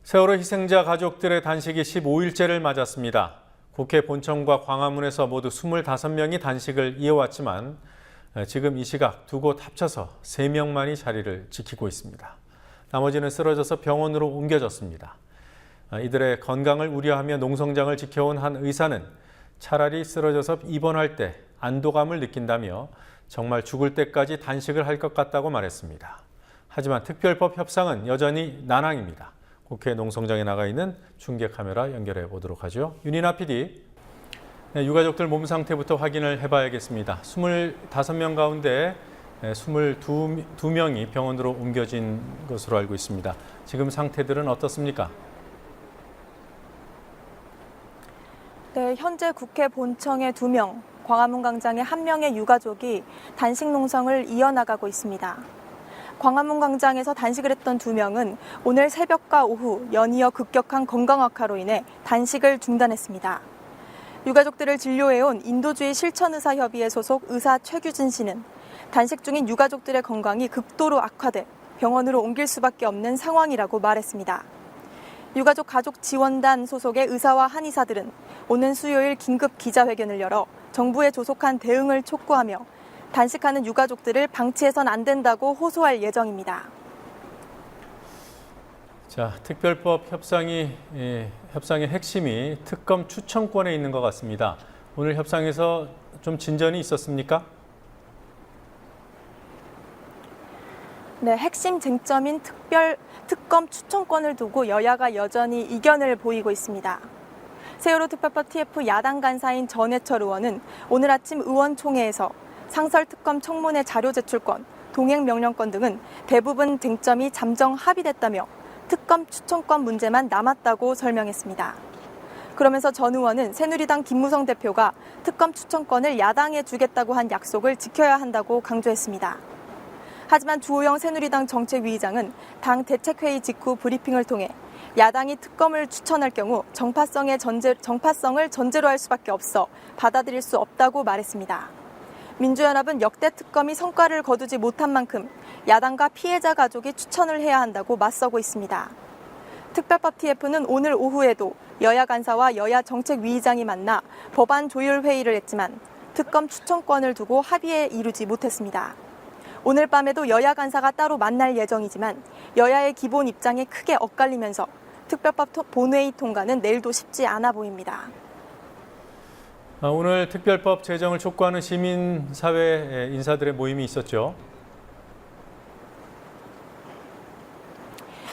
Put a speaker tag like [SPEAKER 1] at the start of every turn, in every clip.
[SPEAKER 1] 세월호 희생자 가족들의 단식이 15일째를 맞았습니다. 국회 본청과 광화문에서 모두 25명이 단식을 이어왔지만 지금 이 시각 두 곳 합쳐서 3명만이 자리를 지키고 있습니다. 나머지는 쓰러져서 병원으로 옮겨졌습니다. 이들의 건강을 우려하며 농성장을 지켜온 한 의사는 차라리 쓰러져서 입원할 때 안도감을 느낀다며 정말 죽을 때까지 단식을 할 것 같다고 말했습니다. 하지만 특별법 협상은 여전히 난항입니다. 국회 농성장에 나가 있는 중계 카메라 연결해 보도록 하죠. 윤이나 PD, 유가족들 몸 상태부터 확인을 해봐야겠습니다. 25명 가운데 22명이 병원으로 옮겨진 것으로 알고 있습니다. 지금 상태들은 어떻습니까?
[SPEAKER 2] 네, 현재 국회 본청에 2명, 광화문 광장에 1명의 유가족이 단식 농성을 이어나가고 있습니다. 광화문 광장에서 단식을 했던 2명은 오늘 새벽과 오후 연이어 급격한 건강 악화로 인해 단식을 중단했습니다. 유가족들을 진료해온 인도주의 실천의사협의회 소속 의사 최규진 씨는 단식 중인 유가족들의 건강이 극도로 악화돼 병원으로 옮길 수밖에 없는 상황이라고 말했습니다. 유가족 가족 지원단 소속의 의사와 한의사들은 오는 수요일 긴급 기자회견을 열어 정부에 조속한 대응을 촉구하며 단식하는 유가족들을 방치해선 안 된다고 호소할 예정입니다.
[SPEAKER 1] 자, 특별법 협상의 핵심이 특검 추천권에 있는 것 같습니다. 오늘 협상에서 좀 진전이 있었습니까?
[SPEAKER 2] 네, 핵심 쟁점인 특검 추천권을 두고 여야가 여전히 이견을 보이고 있습니다. 세월호 특별법 TF 야당 간사인 전해철 의원은 오늘 아침 의원총회에서 상설 특검 청문회 자료 제출권, 동행 명령권 등은 대부분 쟁점이 잠정 합의됐다며 특검 추천권 문제만 남았다고 설명했습니다. 그러면서 전 의원은 새누리당 김무성 대표가 특검 추천권을 야당에 주겠다고 한 약속을 지켜야 한다고 강조했습니다. 하지만 주호영 새누리당 정책위의장은 당 대책회의 직후 브리핑을 통해 야당이 특검을 추천할 경우 정파성을 전제로 할 수밖에 없어 받아들일 수 없다고 말했습니다. 민주연합은 역대 특검이 성과를 거두지 못한 만큼 야당과 피해자 가족이 추천을 해야 한다고 맞서고 있습니다. 특별법 TF는 오늘 오후에도 여야 간사와 여야 정책위의장이 만나 법안 조율 회의를 했지만 특검 추천권을 두고 합의에 이르지 못했습니다. 오늘 밤에도 여야 간사가 따로 만날 예정이지만 여야의 기본 입장이 크게 엇갈리면서 특별법 본회의 통과는 내일도 쉽지 않아 보입니다.
[SPEAKER 1] 오늘 특별법 제정을 촉구하는 시민사회 인사들의 모임이 있었죠.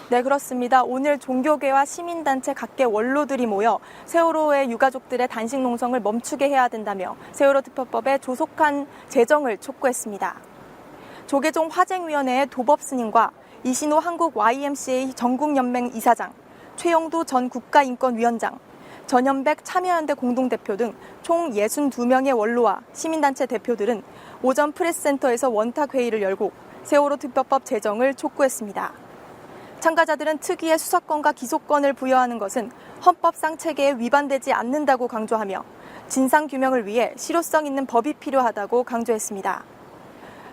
[SPEAKER 2] 네, 그렇습니다. 오늘 종교계와 시민단체 각계 원로들이 모여 세월호의 유가족들의 단식 농성을 멈추게 해야 된다며 세월호 특별법의 조속한 제정을 촉구했습니다. 조계종 화쟁위원회의 도법 스님과 이신호 한국 YMCA 전국연맹 이사장, 최영도 전 국가인권위원장, 전현백 참여연대 공동대표 등 총 62명의 원로와 시민단체 대표들은 오전 프레스센터에서 원탁회의를 열고 세월호 특별법 제정을 촉구했습니다. 참가자들은 특위의 수사권과 기소권을 부여하는 것은 헌법상 체계에 위반되지 않는다고 강조하며 진상규명을 위해 실효성 있는 법이 필요하다고 강조했습니다.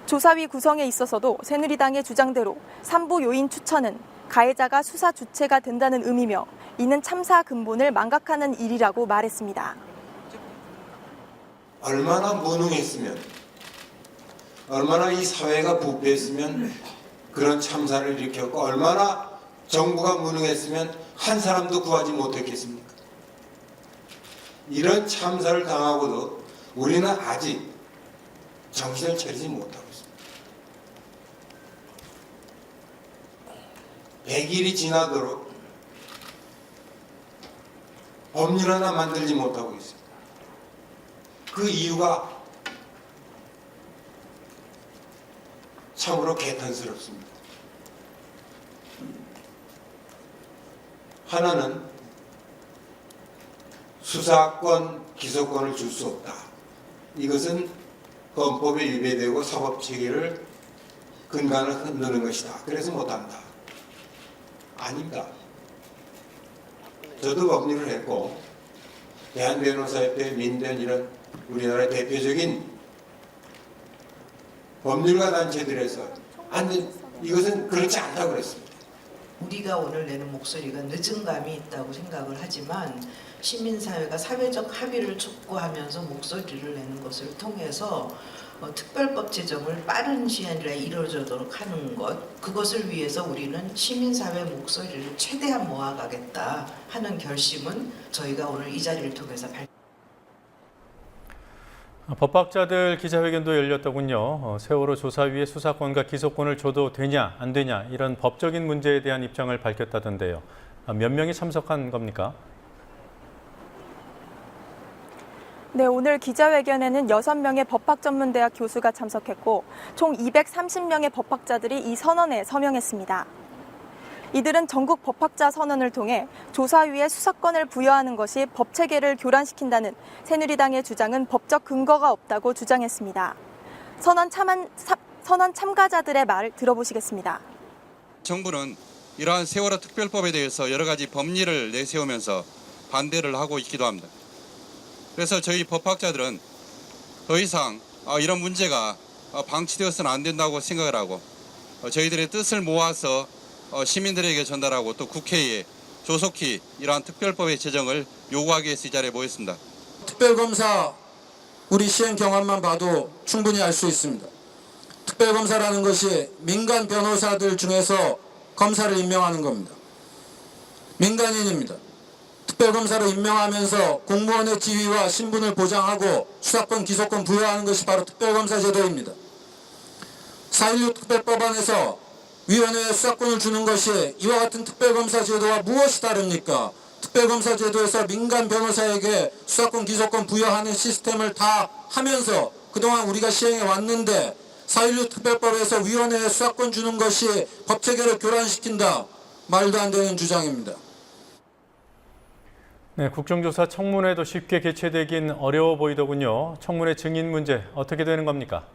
[SPEAKER 2] 조사위 구성에 있어서도 새누리당의 주장대로 3부 요인 추천은 가해자가 수사 주체가 된다는 의미며 이는 참사 근본을 망각하는 일이라고 말했습니다.
[SPEAKER 3] 얼마나 무능했으면, 얼마나 이 사회가 부패했으면 그런 참사를 일으켰고 얼마나 정부가 무능했으면 한 사람도 구하지 못했겠습니까? 이런 참사를 당하고도 우리는 아직 정신을 차리지 못하고 있습니다. 100일이 지나도록 법률 하나 만들지 못하고 있습니다. 그 이유가 참으로 개탄스럽습니다. 하나는 수사권, 기소권을 줄 수 없다. 이것은 헌법에 위배되고 사법체계를 근간을 흔드는 것이다. 그래서 못한다. 아닙니다. 저도 법률을 했고 대한변호사협회, 민변 이런 우리나라의 대표적인 법률가 단체들에서 이것은 그렇지 않다고 그랬습니다.
[SPEAKER 4] 우리가 오늘 내는 목소리가 늦은 감이 있다고 생각을 하지만 시민사회가 사회적 합의를 촉구하면서 목소리를 내는 것을 통해서 특별법 제정을 빠른 시일 내에 이루어지도록 하는 것, 그것을 위해서 우리는 시민사회 목소리를 최대한 모아가겠다 하는 결심은 저희가 오늘 이 자리를 통해서
[SPEAKER 1] 법학자들 기자회견도 열렸더군요. 세월호 조사위에 수사권과 기소권을 줘도 되냐 안 되냐 이런 법적인 문제에 대한 입장을 밝혔다던데요. 몇 명이 참석한 겁니까?
[SPEAKER 2] 네, 오늘 기자회견에는 6명의 법학전문대학 교수가 참석했고 총 230명의 법학자들이 이 선언에 서명했습니다. 이들은 전국 법학자 선언을 통해 조사위에 수사권을 부여하는 것이 법체계를 교란시킨다는 새누리당의 주장은 법적 근거가 없다고 주장했습니다. 선언 참가자들의 말을 들어보시겠습니다.
[SPEAKER 5] 정부는 이러한 세월호 특별법에 대해서 여러 가지 법리를 내세우면서 반대를 하고 있기도 합니다. 그래서 저희 법학자들은 더 이상 이런 문제가 방치되어서는 안 된다고 생각을 하고 저희들의 뜻을 모아서 시민들에게 전달하고 또 국회에 조속히 이러한 특별법의 제정을 요구하기 위해서 이 자리에 모였습니다.
[SPEAKER 6] 특별검사 우리 시행 경험만 봐도 충분히 알 수 있습니다. 특별검사라는 것이 민간 변호사들 중에서 검사를 임명하는 겁니다. 민간인입니다. 특별검사로 임명하면서 공무원의 지위와 신분을 보장하고 수사권, 기소권 부여하는 것이 바로 특별검사 제도입니다. 4.16 특별법안에서 위원회에 수사권을 주는 것이 이와 같은 특별검사 제도와 무엇이 다릅니까? 특별검사 제도에서 민간 변호사에게 수사권, 기소권 부여하는 시스템을 다 하면서 그동안 우리가 시행해 왔는데 4.16 특별법에서 위원회에 수사권 주는 것이 법체계를 교란시킨다. 말도 안 되는 주장입니다.
[SPEAKER 1] 네, 국정조사 청문회도 쉽게 개최되긴 어려워 보이더군요. 청문회 증인 문제 어떻게 되는 겁니까?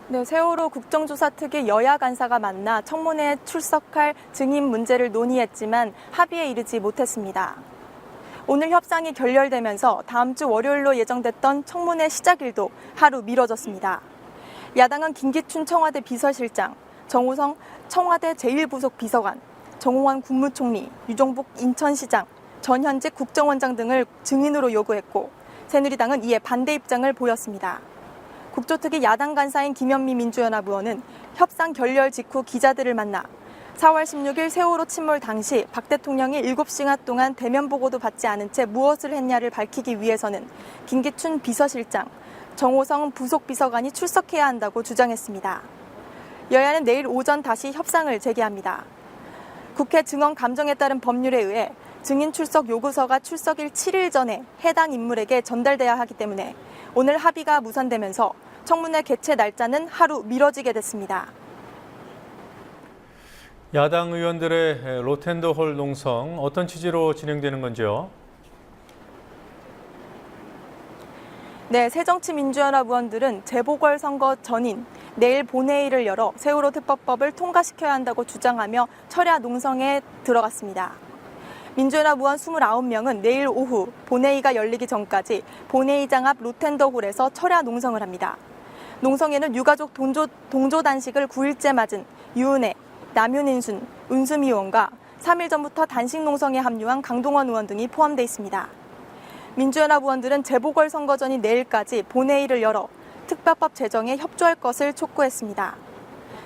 [SPEAKER 2] 네, 세월호 국정조사 특위 여야 간사가 만나 청문회에 출석할 증인 문제를 논의했지만 합의에 이르지 못했습니다. 오늘 협상이 결렬되면서 다음 주 월요일로 예정됐던 청문회 시작일도 하루 미뤄졌습니다. 야당은 김기춘 청와대 비서실장, 정호성 청와대 제1부속비서관, 정홍원 국무총리, 유종복 인천시장, 전현직 국정원장 등을 증인으로 요구했고 새누리당은 이에 반대 입장을 보였습니다. 국조특위 야당 간사인 김현미 민주연합 의원은 협상 결렬 직후 기자들을 만나 4월 16일 세월호 침몰 당시 박 대통령이 7시간 동안 대면 보고도 받지 않은 채 무엇을 했냐를 밝히기 위해서는 김기춘 비서실장, 정호성 부속비서관이 출석해야 한다고 주장했습니다. 여야는 내일 오전 다시 협상을 재개합니다. 국회 증언 감정에 따른 법률에 의해 증인 출석 요구서가 출석일 7일 전에 해당 인물에게 전달돼야 하기 때문에 오늘 합의가 무산되면서 청문회 개최 날짜는 하루 미뤄지게 됐습니다.
[SPEAKER 1] 야당 의원들의 로텐더홀 농성 어떤 취지로 진행되는 건지요?
[SPEAKER 2] 네, 새정치민주연합 의원들은 재보궐선거 전인 내일 본회의를 열어 세월호 특별법을 통과시켜야 한다고 주장하며 철야 농성에 들어갔습니다. 민주연합 의원 29명은 내일 오후 본회의가 열리기 전까지 본회의장 앞 로텐더홀에서 철야 농성을 합니다. 농성에는 유가족 동조 단식을 9일째 맞은 유은혜, 남윤인순, 은수미 의원과 3일 전부터 단식 농성에 합류한 강동원 의원 등이 포함되어 있습니다. 민주연합 의원들은 재보궐선거 전인 내일까지 본회의를 열어 특별법 제정에 협조할 것을 촉구했습니다.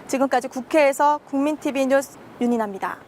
[SPEAKER 2] 지금까지 국회에서 국민TV 뉴스 윤인아입니다.